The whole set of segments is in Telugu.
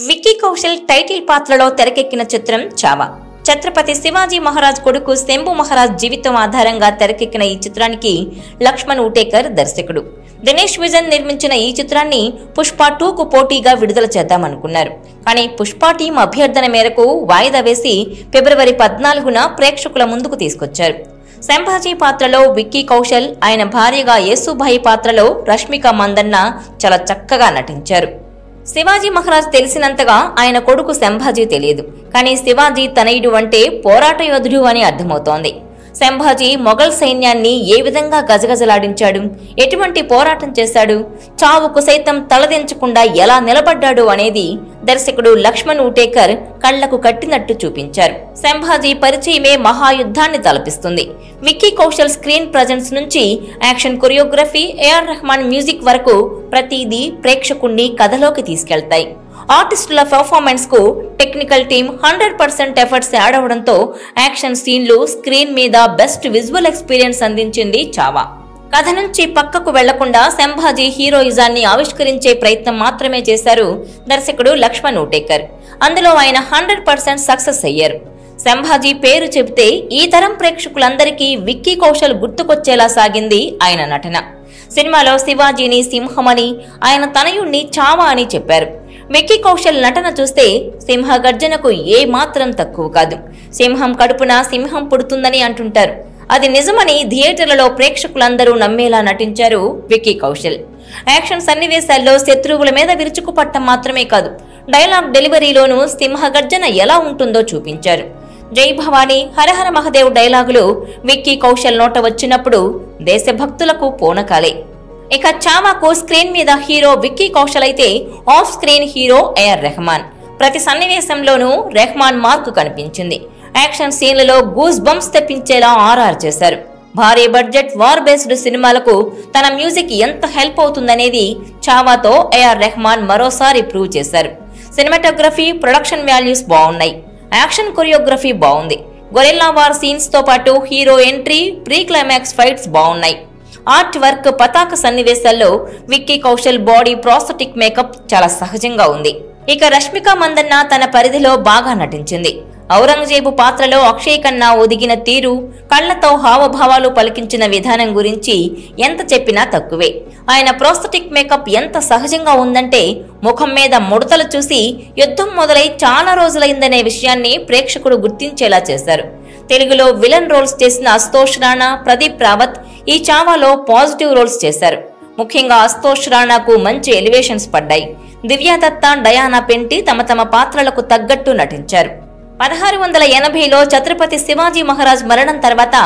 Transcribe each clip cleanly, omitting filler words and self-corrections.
విక్కీ కౌశల్ టైటిల్ పాత్రలో తెరకెక్కిన చిత్రం చావా. ఛత్రపతి శివాజీ మహారాజ్ కొడుకు శంభు మహారాజ్ జీవితం ఆధారంగా తెరకెక్కిన ఈ చిత్రానికి లక్ష్మణ్ ఉటేకర్ దర్శకుడు. దినేష్ విజన్ నిర్మించిన ఈ చిత్రాన్ని పుష్ప 2కు పోటీగా విడుదల చేద్దామనుకున్నారు. కానీ పుష్ప టీం అభ్యర్థన మేరకు వాయిదా వేసి ఫిబ్రవరి 14న ప్రేక్షకుల ముందుకు తీసుకొచ్చారు. సంభాజీ పాత్రలో విక్కీ కౌశల్, ఆయన భార్యగా యేసుభాయి పాత్రలో రష్మిక మందన్న చాలా చక్కగా నటించారు. శివాజీ మహారాజ్ తెలిసినంతగా ఆయన కొడుకు సంభాజీ తెలియదు. కానీ శివాజీ తనయుడు అంటే పోరాట యోధుడు అని అర్థమవుతోంది. సంభాజీ మొఘల్ సైన్యాన్ని ఏ విధంగా గజగజలాడించాడు, ఎటువంటి పోరాటం చేశాడు, చావుకు సైతం తలదించకుండా ఎలా నిలబడ్డాడు అనేది దర్శకుడు లక్ష్మణ్ ఉటేకర్ కళ్లకు కట్టినట్టు చూపించారు. సంభాజీ పరిచయమే మహాయుద్ధాన్ని తలపిస్తుంది. విక్కీ కౌశల్ స్క్రీన్ ప్రజెన్స్ నుంచి action choreography, AR Rahman music వరకు ప్రతిదీ ప్రేక్షకుణ్ణి కథలోకి తీసుకెళ్తాయి. ఆర్టిస్టుల పర్ఫార్మెన్స్ కు టెక్నికల్ టీం 100% ఎఫర్ట్స్ యాడ్ అవడంతో యాక్షన్ సీన్లు, స్క్రీన్ మీద బెస్ట్ విజువల్ ఎక్స్పీరియన్స్ అందించింది చావా. కథ నుంచి పక్కకు వెళ్లకుండా సంభాజీ హీరోయిజాన్ని ఆవిష్కరించే ప్రయత్నం మాత్రమే చేశారు దర్శకుడు లక్ష్మణ్ ఉటేకర్. అందులో ఆయన 100% సక్సెస్ అయ్యారు. సంభాజీ పేరు చెబితే ఈ తరం ప్రేక్షకులందరికీ విక్కీ కౌశల్ గుర్తుకొచ్చేలా సాగింది ఆయన నటన. సినిమాలో శివాజీని సింహమని, ఆయన తనయుణ్ణి చావా అని చెప్పారు. విక్కీ కౌశల్ నటన చూస్తే సింహ గర్జనకు ఏ మాత్రం తక్కువ కాదు. సింహం కడుపున సింహం పుడుతుందని అంటుంటారు. అది నిజమని థియేటర్లలో ప్రేక్షకులందరూ నమ్మేలా నటించారు విక్కీ కౌశల్. యాక్షన్ సన్నివేశాల్లో శత్రువుల మీద విరుచుకుపట్టం మాత్రమే కాదు, డైలాగ్ డెలివరీలోనూ సింహ గర్జన ఎలా ఉంటుందో చూపించారు. జై భవానీ, హరహర మహదేవ్ డైలాగులు విక్కీ కౌశల్ నోట వచ్చినప్పుడు దేశభక్తులకు పూనకాలే. ఇక చావాకు స్క్రీన్ మీద హీరో విక్కీ కౌశల్ అయితే off screen hero AR Rahman. ప్రతి సన్నివేశంలోనూ రెహమాన్ మార్కు కనిపించింది. యాక్షన్ సీన్లలో గూస్ బంప్స్ తెప్పించేలా ఆర్ఆర్ చేశారు. భారీ బడ్జెట్ వార్ బేస్డ్ సినిమాలకు తన మ్యూజిక్ ఎంత హెల్ప్ అవుతుందనేది చావాతో ఏఆర్ రెహమాన్ మరోసారి ప్రూవ్ చేశారు. సినిమాటోగ్రఫీ, ప్రొడక్షన్ వాల్యూస్ బాగున్నాయి. యాక్షన్ కొరియోగ్రఫీ బాగుంది. గొరిల్లా వార్ సీన్స్ తో పాటు hero entry, pre climax fights బాగున్నాయి. ఆర్ట్ వర్క్, పతాక సన్నివేశాల్లో Vicky Kaushal body prosthetic makeup చాలా సహజంగా ఉంది. ఇక రష్మిక మందన్న తన పరిధిలో బాగా నటించింది. ఔరంగజేబు పాత్రలో అక్షయ్ ఖన్నా ఒదిగిన తీరు, కళ్లతో హావభావాలు పలికించిన విధానం గురించి ఎంత చెప్పినా తక్కువే. ఆయన ప్రాస్థెటిక్ మేకప్ ఎంత సహజంగా ఉందంటే ముఖం మీద ముడతలు చూసి యుద్ధం మొదలై చాలా రోజులైందనే విషయాన్ని ప్రేక్షకుడు గుర్తించేలా చేశారు. తెలుగులో విలన్ రోల్స్ చేసిన అస్తోష్ రాణా, ప్రదీప్ రావత్ ఈ చావాలో పాజిటివ్ రోల్స్ చేశారు. ముఖ్యంగా అస్తోష్ రాణాకు మంచి ఎలివేషన్స్ పడ్డాయి. దివ్యాదత్త, డయానా పెంటి తమ తమ పాత్రలకు తగ్గట్టు నటించారు. 1680లో ఛత్రపతి శివాజీ మహారాజ్ మరణం తర్వాత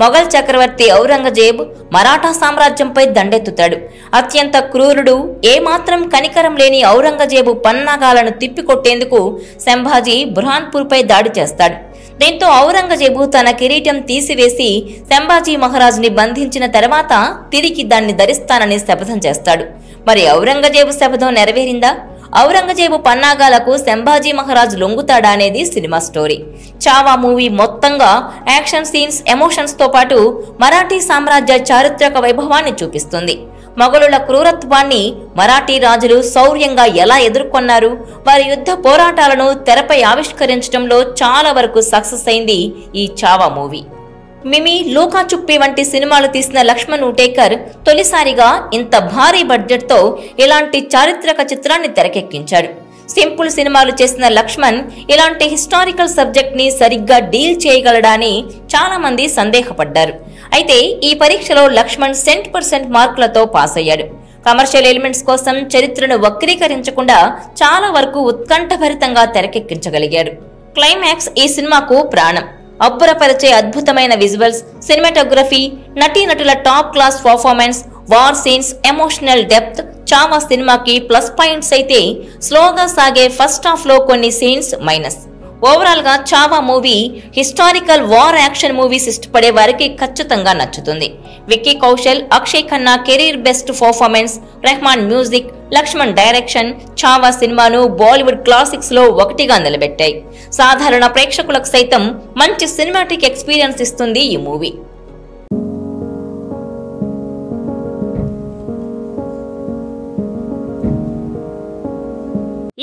మొఘల్ చక్రవర్తి ఔరంగజేబ్ మరాఠా సామ్రాజ్యంపై దండెత్తుతాడు. అత్యంత క్రూరుడు, ఏమాత్రం కనికరం లేని ఔరంగజేబు పన్నాగాలను తిప్పికొట్టేందుకు సంభాజీ బుర్హాన్పూర్పై దాడి చేస్తాడు. దీంతో ఔరంగజేబు తన కిరీటం తీసివేసి సంభాజీ మహారాజ్ని బంధించిన తర్వాత తిరిగి దాన్ని ధరిస్తానని శపథం చేస్తాడు. మరి ఔరంగజేబు శపథం నెరవేరిందా? ఔరంగజేబు పన్నాగాలకు సంభాజీ మహారాజ్ లొంగుతాడా అనేది సినిమా స్టోరీ. చావా మూవీ మొత్తంగా యాక్షన్ సీన్స్, ఎమోషన్స్ తో పాటు మరాఠీ సామ్రాజ్య చారిత్రక వైభవాన్ని చూపిస్తుంది. మొఘలుల క్రూరత్వాన్ని మరాఠీ రాజులు శౌర్యంగా ఎలా ఎదుర్కొన్నారు, వారి యుద్ధ పోరాటాలను తెరపై ఆవిష్కరించడంలో చాలా వరకు సక్సెస్ అయింది ఈ చావా మూవీ. మిమి, లూకా చుప్పి వంటి సినిమాలు తీసిన లక్ష్మణ్ ఉటేకర్ తొలిసారిగా ఇంత భారీ బడ్జెట్ తో ఇలాంటి చారిత్రక చిత్రాన్ని తెరకెక్కించాడు. సింపుల్ సినిమాలు చేసిన లక్ష్మణ్ ఇలాంటి హిస్టారికల్ సబ్జెక్ట్ ని సరిగ్గా డీల్ చేయగలడా అని చాలా మంది సందేహపడ్డారు. అయితే ఈ పరీక్షలో లక్ష్మణ్ 100% మార్కులతో పాస్ అయ్యాడు. కమర్షియల్ ఎలిమెంట్స్ కోసం చరిత్రను వక్రీకరించకుండా చాలా వరకు ఉత్కంఠభరితంగా తెరకెక్కించగలిగాడు. క్లైమాక్స్ ఈ సినిమాకు ప్రాణం. అబ్బురపరిచే అద్భుతమైన విజువల్స్, సినిమాటోగ్రఫీ, నటీనటుల top class performance, war scenes, emotional depth Chhaava సినిమాకి ప్లస్ పాయింట్స్ అయితే స్లోగా సాగే ఫస్ట్ హాఫ్ లో కొన్ని సీన్స్ మైనస్. ఓవరాల్ గా Chhaava movie historical war action movies ఇష్టపడే వారికి ఖచ్చితంగా నచ్చుతుంది. Vicky Kaushal, Akshaye Khanna career best performance, Rahman music, Laxman direction Chhaava సినిమాను బాలీవుడ్ క్లాసిక్స్ లో ఒకటిగా నిలబెట్టాయి. సాధారణ ప్రేక్షకులకు సైతం మంచి సినిమాటిక్ ఎక్స్పీరియన్స్ ఇస్తుంది ఈ మూవీ.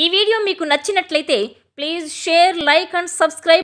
ఈ వీడియో మీకు నచ్చినట్లయితే please share, like and subscribe.